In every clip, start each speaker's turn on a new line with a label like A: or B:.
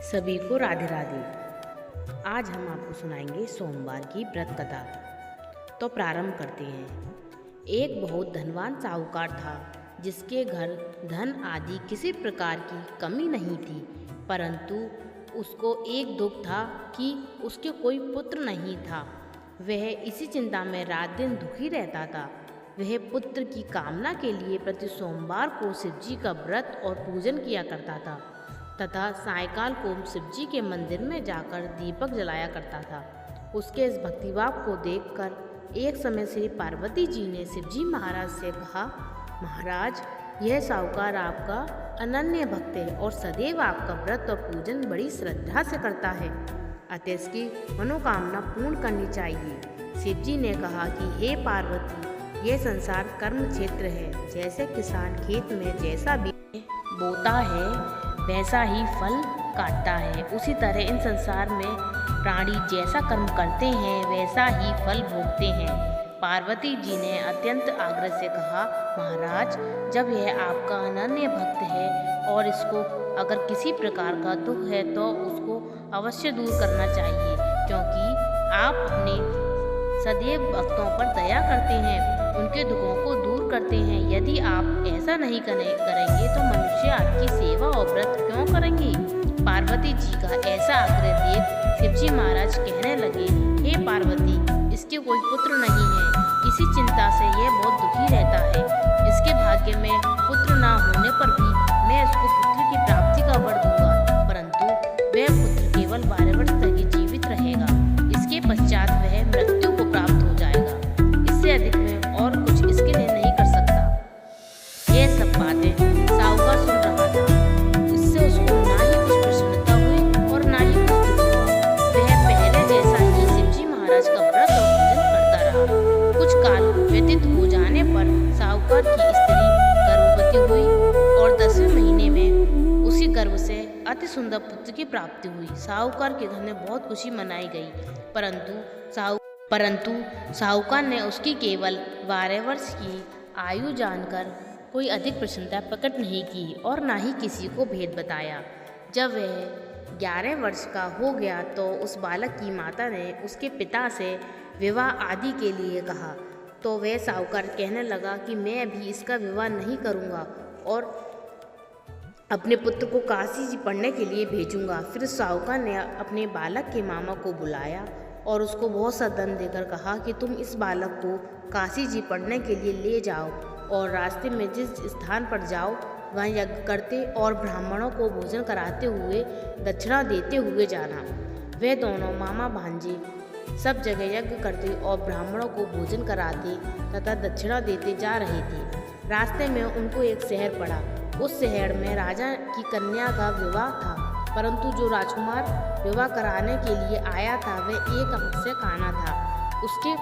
A: सभी को राधे राधे। आज हम आपको सुनाएंगे सोमवार की व्रत कथा। तो प्रारंभ करते हैं। एक बहुत धनवान साहूकार था जिसके घर धन आदि किसी प्रकार की कमी नहीं थी, परंतु उसको एक दुख था कि उसके कोई पुत्र नहीं था। वह इसी चिंता में रात दिन दुखी रहता था। वह पुत्र की कामना के लिए प्रति सोमवार को शिवजी का व्रत और पूजन किया करता था तथा सायंकाल को शिवजी के मंदिर में जाकर दीपक जलाया करता था। उसके इस भक्तिभाव को देखकर एक समय श्री पार्वती जी ने शिवजी महाराज से कहा, महाराज, यह साहूकार आपका अनन्य भक्त है और सदैव आपका व्रत और पूजन बड़ी श्रद्धा से करता है, अतः इसकी मनोकामना पूर्ण करनी चाहिए। शिवजी ने कहा कि हे पार्वती, यह संसार कर्म क्षेत्र है। जैसे किसान खेत में जैसा बीज बोता है वैसा ही फल काटता है, उसी तरह इन संसार में प्राणी जैसा कर्म करते हैं वैसा ही फल भोगते हैं। पार्वती जी ने अत्यंत आग्रह से कहा, महाराज, जब यह आपका अनन्य भक्त है और इसको अगर किसी प्रकार का दुख है तो उसको अवश्य दूर करना चाहिए, क्योंकि आप अपने सदैव भक्तों पर दया करते हैं, उनके दुखों को दूर करते हैं। यदि आप ऐसा नहीं करेंगे तो मनुष्य आपकी सेवा और व्रत क्यों करेंगे? पार्वती जी का ऐसा आग्रह देख शिवजी महाराज कहने लगे, हे पार्वती, इसके कोई पुत्र नहीं है, इसी चिंता से यह बहुत दुखी रहता है। इसके भाग्य में पुत्र ना होने पर भी मैं इसको पुत्र की प्राप्ति का वर दूंगा, परंतु वह पुत्र केवल 12 वर्ष तक ही जीवित रहेगा। इसके पश्चात वह मृत्यु को प्राप्त हो जाएगा। इससे अधिक मैं और कुछ इसके लिए नहीं कर सकता। यह सब बातें साहूकार सुन रहा था। इससे उसको ना ही कुछ प्रसन्नता हुई और ना ही कुछ दुख हुआ। वह पहले जैसा ही शिवजी महाराज का व्रत और पूजन करता रहा। कुछ काल व्यतीत हो जाने पर साहूकार की स्त्री गर्भवती हुई और 10वें महीने में उसी गर्भ से अति सुंदर पुत्र की प्राप्ति हुई। साहूकार के घर में बहुत खुशी मनाई गई, परंतु साहूकार ने उसकी केवल 12 वर्ष की आयु जानकर कोई अधिक प्रसन्नता प्रकट नहीं की और ना ही किसी को भेद बताया। जब वह 11 वर्ष का हो गया तो उस बालक की माता ने उसके पिता से विवाह आदि के लिए कहा, तो वह साहूकार कहने लगा कि मैं अभी इसका विवाह नहीं करूँगा और अपने पुत्र को काशी जी पढ़ने के लिए भेजूंगा। फिर साहूकार ने अपने बालक के मामा को बुलाया और उसको बहुत सा धन देकर कहा कि तुम इस बालक को काशी जी पढ़ने के लिए ले जाओ और रास्ते में जिस स्थान पर जाओ वहाँ यज्ञ करते और ब्राह्मणों को भोजन कराते हुए दक्षिणा देते हुए जाना। वे दोनों मामा भांजे सब जगह यज्ञ करते और ब्राह्मणों को भोजन कराते तथा दक्षिणा देते जा रहे थे। रास्ते में उनको एक शहर पड़ा। उस शहर में राजा की कन्या का विवाह था, परंतु जो राजकुमार विवाह कराने के लिए आया था वह एक आंख से काना था। उसके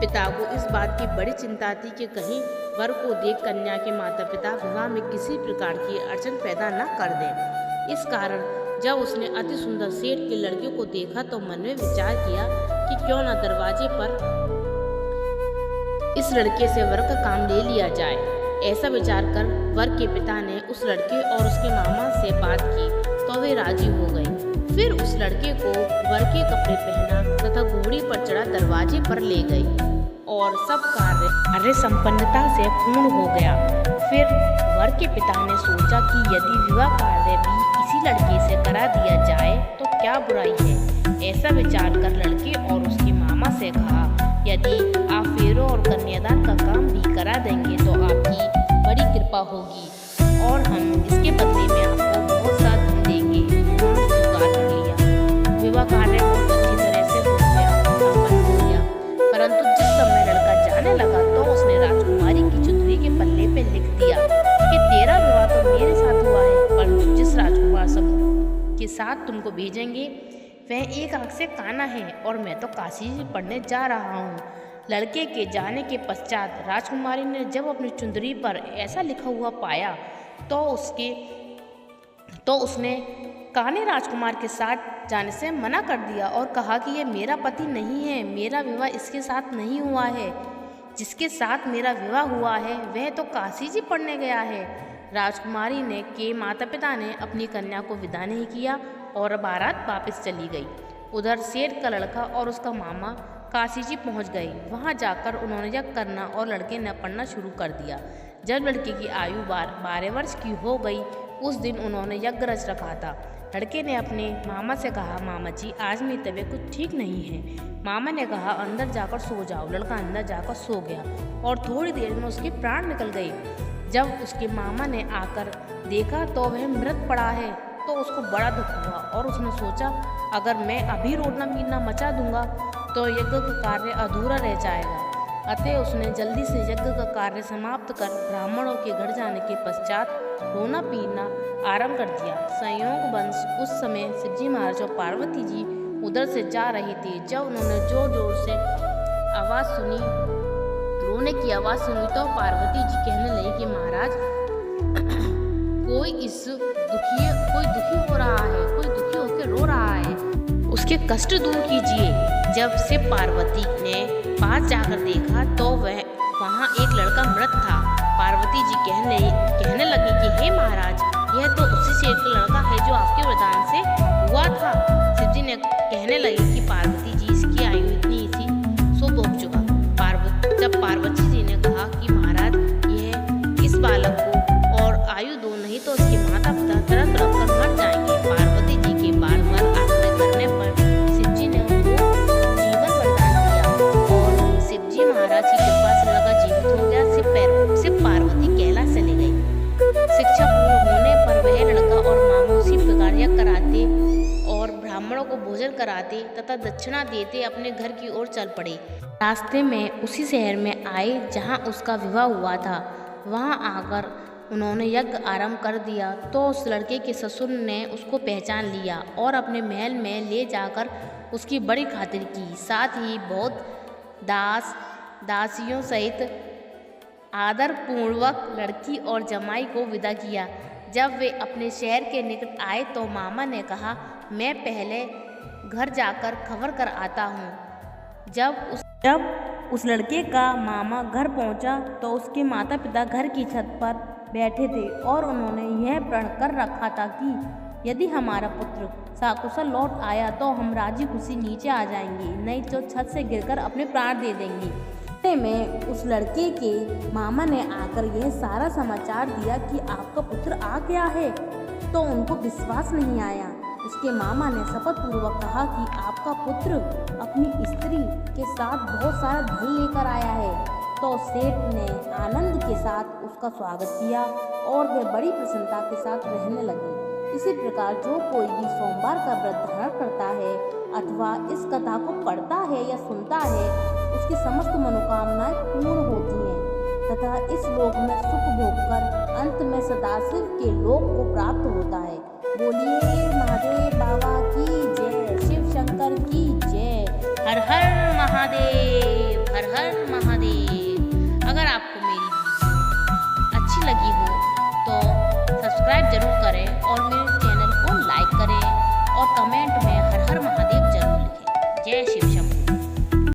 A: पिता को इस बात की बड़ी चिंता थी कि कहीं वर को देख कन्या के माता पिता विवाह में किसी प्रकार की अड़चन पैदा न कर दें। इस कारण जब उसने अति सुंदर सेठ के लड़के को देखा तो मन में विचार किया कि क्यों न दरवाजे पर इस लड़के से वर का काम ले लिया जाए। ऐसा विचार कर वर के पिता ने उस लड़के और उसके मामा से बात की तो वे राजी हो गए। फिर उस लड़के को वर के कपड़े पहना तथा घोड़ी पर चढ़ा दरवाजे पर ले गई और सब कार्य संपन्नता से पूर्ण हो गया। फिर वर के पिता ने सोचा कि यदि विवाह कार्य भी इसी लड़के से करा दिया जाए तो क्या बुराई है। ऐसा विचार कर लड़के और उसके मामा से कहा, यदि आप फेरों और कन्यादान का काम भी करा देंगे तो आपकी बड़ी कृपा होगी और हम इसके बदले में आपको बहुत सा धन देंगे। उन्होंने स्वीकार कर लिया। विवाह कार्य बहुत अच्छी तरह से हो गया, संपन्न हो गया। परंतु जिस समय लड़का जाने लगा तो उसने राजकुमारी की चुंदरी के पल्ले पे लिख दिया कि तेरा विवाह तो मेरे साथ हुआ है, परंतु जिस राजकुमार सब के साथ तुमको भेजेंगे वह एक आंख से काना है और मैं तो काशी पढ़ने जा रहा हूँ। लड़के के जाने के पश्चात राजकुमारी ने जब अपनी चुंदरी पर ऐसा लिखा हुआ पाया तो उसने काने राजकुमार के साथ जाने से मना कर दिया और कहा कि यह मेरा पति नहीं है, मेरा विवाह इसके साथ नहीं हुआ है। जिसके साथ मेरा विवाह हुआ है वह तो काशी जी पढ़ने गया है। राजकुमारी ने के माता पिता ने अपनी कन्या को विदा नहीं किया और बारात वापस चली गई। उधर सेठ का लड़का और उसका मामा काशी जी पहुँच गए। वहाँ जाकर उन्होंने यज्ञ करना और लड़के ने पढ़ना शुरू कर दिया। जब लड़के की आयु 12 वर्ष की हो गई, उस दिन उन्होंने यज्ञ रच रखा था। लड़के ने अपने मामा से कहा, मामा जी आज मेरी तबीयत कुछ ठीक नहीं है। मामा ने कहा, अंदर जाकर सो जाओ। लड़का अंदर जाकर सो गया और थोड़ी देर में उसके प्राण निकल गए। जब उसके मामा ने आकर देखा तो वह मृत पड़ा है, तो उसको बड़ा दुख हुआ और उसने सोचा, अगर मैं अभी रोना पीना मचा दूंगा तो यज्ञ का कार्य अधूरा रह जाएगा। अतः उसने जल्दी से यज्ञ का कार्य समाप्त कर ब्राह्मणों के घर जाने के पश्चात रोना पीना आरंभ कर दिया। संयोगवश उस समय शिवजी महाराज और पार्वती जी उधर से जा रहे थे। जब उन्होंने जोर जोर से आवाज़ सुनी, रोने की आवाज़ सुनी, तो पार्वती जी कहने लगी कि महाराज कोई दुखी हो रहा है, कोई दुखी होकर रो रहा है, उसके कष्ट दूर कीजिए। जब से पार्वती ने पास जाकर देखा तो वहाँ एक लड़का मृत था। पार्वती जी कहने लगी कि हे महाराज, यह तो उसी शेर का लड़का है जो आपके वरदान से हुआ था। शिवजी ने कहने लगे कि पार्वती जी इसकी आयु इतनी सी सो भोग चुका। जब पार्वती जी ने कहा कि महाराज यह इस बालक को और आयु दो, नहीं तो उसके माता पिता तरह तरह कर मर जाएंगे। पार्वती जी के बार बार आग्रह करने पर शिवजी ने उनको जीवन वरदान दिया और शिवजी महाराज की कृपा से लड़का जीवित हो गया। सिर्फ पार्वती कैलाश चली गई। शिक्षा पूर्ण होने पर वह लड़का और मामा उसी प्रकार यज्ञ कराते और ब्राह्मणों को भोजन कराते तथा दक्षिणा देते अपने घर की ओर चल पड़े। रास्ते में उसी शहर में आए जहाँ उसका विवाह हुआ था। वहाँ आकर उन्होंने यज्ञ आरंभ कर दिया तो उस लड़के के ससुर ने उसको पहचान लिया और अपने महल में ले जाकर उसकी बड़ी खातिर की। साथ ही बहुत दासियों सहित आदर पूर्वक लड़की और जमाई को विदा किया। जब वे अपने शहर के निकट आए तो मामा ने कहा, मैं पहले घर जाकर खबर कर आता हूँ। जब उस लड़के का मामा घर पहुंचा तो उसके माता पिता घर की छत पर बैठे थे और उन्होंने यह प्रण कर रखा था कि यदि हमारा पुत्र सकुशल लौट आया तो हम राजी खुशी नीचे आ जाएंगे, नहीं तो छत से गिरकर अपने प्राण दे देंगे। इतने में उस लड़के के मामा ने आकर यह सारा समाचार दिया कि आपका पुत्र आ गया है, तो उनको विश्वास नहीं आया। उसके मामा ने शपथ पूर्वक कहा कि आपका पुत्र अपनी स्त्री के साथ बहुत सारा धन लेकर आया है। तो सेठ ने आनंद के साथ उसका स्वागत किया और वे बड़ी प्रसन्नता के साथ रहने लगे। इसी प्रकार जो कोई भी सोमवार का व्रत धारण करता है अथवा इस कथा को पढ़ता है या सुनता है, उसकी समस्त मनोकामनाएं पूर्ण होती हैं तथा इस लोक में सुख भोगकर अंत में सदाशिव के लोक को प्राप्त होता है। बोलिए महादेव बाबा की जय, शिव शंकर की जय। हर हर महादेव, हर हर महादेव।